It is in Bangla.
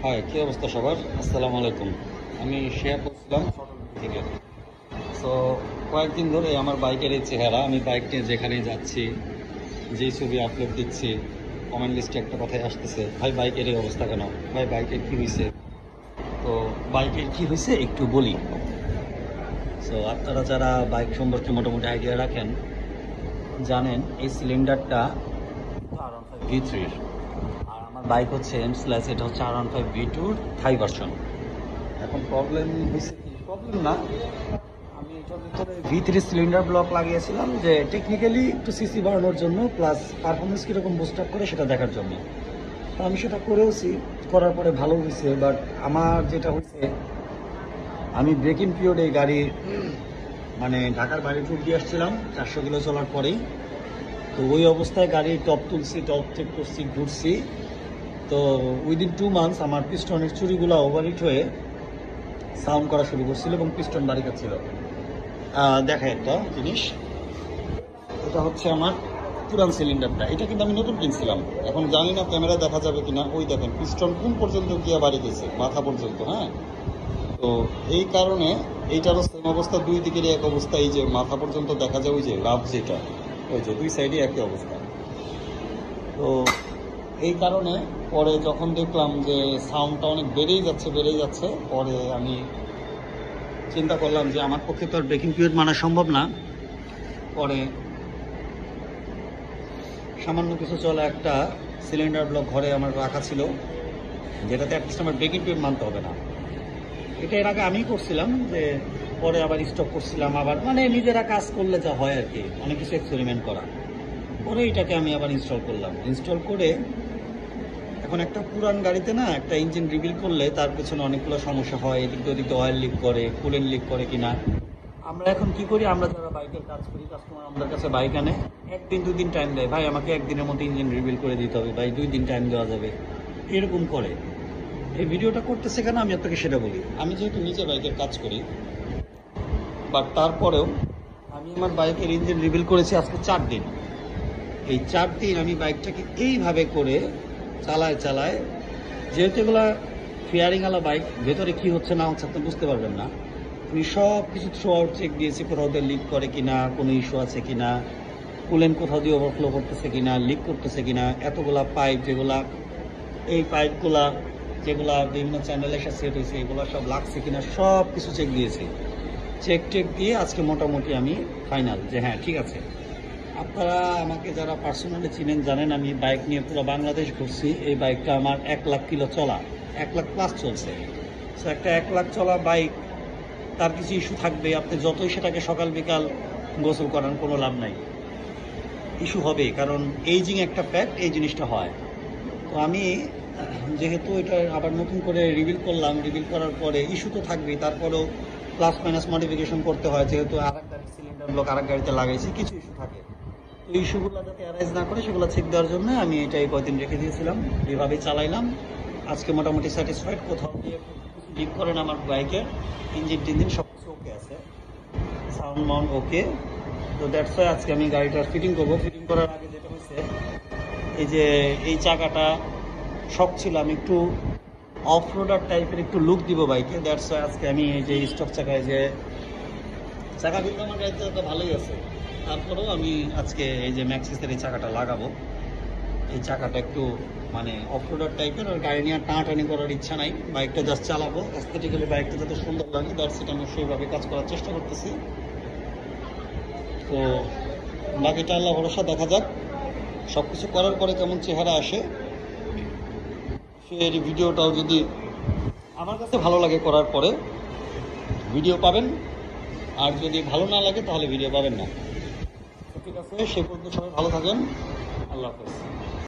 হাই, কি অবস্থা সবার? আসসালামু আলাইকুম। আমি শেয়ার করছিলাম থেকে। সো কয়েকদিন ধরে আমার বাইকের এই চেহারা, আমি বাইক নিয়ে যেখানেই যাচ্ছি, যেই ছবি আপলোড দিচ্ছি, কমেন্ট লিস্টে একটা কথাই আসতেছে, ভাই বাইকের এই অবস্থা কেন, ভাই বাইকের কী হয়েছে? তো বাইকের কী হয়েছে একটু বলি। সো আপনারা যারা বাইক সম্পর্কে মোটামুটি আইডিয়া রাখেন, জানেন এই সিলিন্ডারটা V3-র, আর আমার বাইক হচ্ছে M/, এটা হচ্ছে R15V2-র থাই ভার্সন। এখন প্রবলেম হয়েছে কি, প্রবলেম না, আমি এটার ভিতরে V3 সিলিন্ডার ব্লক লাগিয়েছিলাম যে টেকনিক্যালি একটু সিসি বাড়ানোর জন্য, প্লাস পারফরমেন্স কীরকম বুস্ট আপ করে সেটা দেখার জন্য। তো আমি সেটা করেওছি, করার পরে ভালো হয়েছে। বাট আমার যেটা হয়েছে, আমি ব্রেকিং পিরিয়ডে গাড়ি মানে ঢাকার বাইরে ট্যুর দিয়ে আসছিলাম 400 কিলো চলার পরেই। তো ওই অবস্থায় গাড়ি টপ তুলছি, টপ চেক করছি, ঘুরছি। তো উইদিন 2 মান্থস আমার পিস্টনের চুরিগুলো ওভারহিট হয়ে সাউন্ড করা শুরু করছিল এবং পিস্টন বাড়ি খাচ্ছিল। দেখায় একটা জিনিস, এটা হচ্ছে আমার পুরান সিলিন্ডারটা। এটা কিন্তু আমি নতুন কিনছিলাম, এখন জানি না ক্যামেরা দেখা যাবে কিনা। ওই দেখেন পিস্টন কোন পর্যন্ত গিয়ে বাড়ি গেছে, মাথা পর্যন্ত। হ্যাঁ, তো এই কারণে এইটারও সেম অবস্থা, দুই দিকেরই এক অবস্থা। এই যে মাথা পর্যন্ত দেখা যায়, ওই যে লাভ যেটা, ওই যে দুই সাইডে একই অবস্থা। তো এই কারণে পরে যখন দেখলাম যে সাউন্ডটা অনেক বেড়েই যাচ্ছে, পরে আমি চিন্তা করলাম যে আমার পক্ষে তো আর ব্রেকিং পিরিয়ড মানা সম্ভব না। পরে সামান্য কিছু চলা একটা সিলিন্ডার ব্লক ঘরে আমার রাখা ছিল, যেটাতে অ্যাটলিস্ট আমার ব্রেকিং পিরিয়ড মানতে হবে না। এটা এর আগে আমি করছিলাম, যে পরে আবার স্টপ করছিলাম, আবার মানে নিজেরা কাজ করলে যা হয় আর কি, অনেক কিছু এক্সপেরিমেন্ট করা। পরে এটাকে আমি আবার ইনস্টল করলাম। ইনস্টল করে এখন একটা পুরান গাড়িতে না একটা ইঞ্জিন রিবিল করলে তার পেছনে অনেকগুলো সমস্যা হয়। এদিক দিয়ে অয়েল লিক করে, কুলেন্ট লিক করে কিনা। আমরা এখন কি করি, আমরা যারা বাইকের কাজ করি, কাস্টমার আমাদের কাছে বাইক আনে, 1-2 দিন টাইম দেয়, ভাই আমাকে 1 দিনের মধ্যে ইঞ্জিন রিবিল করে দিতে হবে, ভাই 2 দিন টাইম দেওয়া যাবে, এরকম করে। এই ভিডিওটা করতেছে কেন আমি আপনাকে সেটা বলি। আমি যেহেতু নিজে বাইকের কাজ করি, বাট তারপরেও আমি আমার বাইকের ইঞ্জিন রিবিল করেছি আজকে 4 দিন। এই 4 দিন আমি বাইকটাকে এইভাবে করে চালায়, যেহেতু এগুলা ফেয়ারিংওয়ালা বাইক, ভেতরে কি হচ্ছে না হচ্ছে আপনি বুঝতে পারবেন না। আমি সব কিছু থ্রু আউট চেক দিয়েছি, কোথাও দিয়ে লিক করে কিনা, কোনো ইস্যু আছে কিনা, কুলেন্ট কোথাও দিয়ে ওভারফ্লো করতেছে কিনা, লিক করতেছে কিনা, এতগুলা পাইপ যেগুলা, এই পাইপগুলা যেগুলা বিভিন্ন চ্যানেলে এসে সেট হয়েছে, এগুলো সব লাগছে কিনা, সব কিছু চেক দিয়েছি। চেক দিয়ে আজকে মোটামুটি আমি ফাইনাল যে হ্যাঁ ঠিক আছে। আপনারা আমাকে যারা পার্সোনালি চিনেন জানেন, আমি বাইক নিয়ে পুরো বাংলাদেশ ঘুরছি। এই বাইকটা আমার 1 লাখ কিলো চলা, 1 লাখ প্লাস চলছে। সো একটা 1 লাখ চলা বাইক, তার কিছু ইস্যু থাকবে। আপনি যতই সেটাকে সকাল বিকাল গোসল করান, কোনো লাভ নাই, ইস্যু হবে। কারণ এইজিং একটা ফ্যাক্ট, এই জিনিসটা হয়। তো আমি যেহেতু এটা আবার নতুন করে রিভিল করলাম, রিভিল করার পরে ইস্যু তো থাকবেই, তারপরেও প্লাস মাইনাস মডিফিকেশন করতে হয়, যেহেতু আরেক গাড়ির সিলিন্ডার ব্লক আরেক গাড়িতে লাগাইছি, কিছু ইস্যু থাকে। তো ইস্যুগুলো যাতে অ্যারাইজ না করে সেগুলো চেক দেওয়ার জন্য আমি এটা এই কয়দিন রেখে দিয়েছিলাম, এভাবেই চালাইলাম। আজকে মোটামুটি স্যাটিসফাইড, কোথাও দিয়ে লিক করেন আমার বাইকের, ইঞ্জিন টিঞ্জিন সব কিছু ওকে আছে, সাউন্ড মাউন্ড ওকে। তো দ্যাটস ওয়াই আজকে আমি গাড়িটা ফিটিং করবো। ফিটিং করার আগে যেটা হয়েছে, এই যে এই চাকাটা শখ ছিল, আমি একটু অফ রোডার টাইপের একটু লুক দিব বাইকে। দ্যাটস ওয়াই আজকে আমি এই যে স্টক চাকায়, যে চাকা কিন্তু আমার গাড়িতে তো ভালোই আছে, তারপরেও আমি আজকে এই যে ম্যাক্সিসের এই চাকাটা লাগাবো। এই চাকাটা একটু মানে অফ রোডার টাইপের, আর গাড়ি নিয়ে টানাটানি করার ইচ্ছা নাই, বাইকটা জাস্ট চালাবো এস্থেটিক্যালি, বাইকটা যাতে সুন্দর লাগে, দ্যাটস ইট। আমি সেইভাবে কাজ করার চেষ্টা করতেছি। তো বাকিটা আল্লাহ ভরসা, দেখা যাক সব কিছু করার পরে কেমন চেহারা আসে। সেই ভিডিওটাও যদি আমার কাছে ভালো লাগে করার পরে ভিডিও পাবেন, আর যদি ভালো না লাগে তাহলে ভিডিও পাবেন না। ঠিক আছে, সে পর্যন্ত সবাই ভালো থাকেন, আল্লাহ হাফেজ।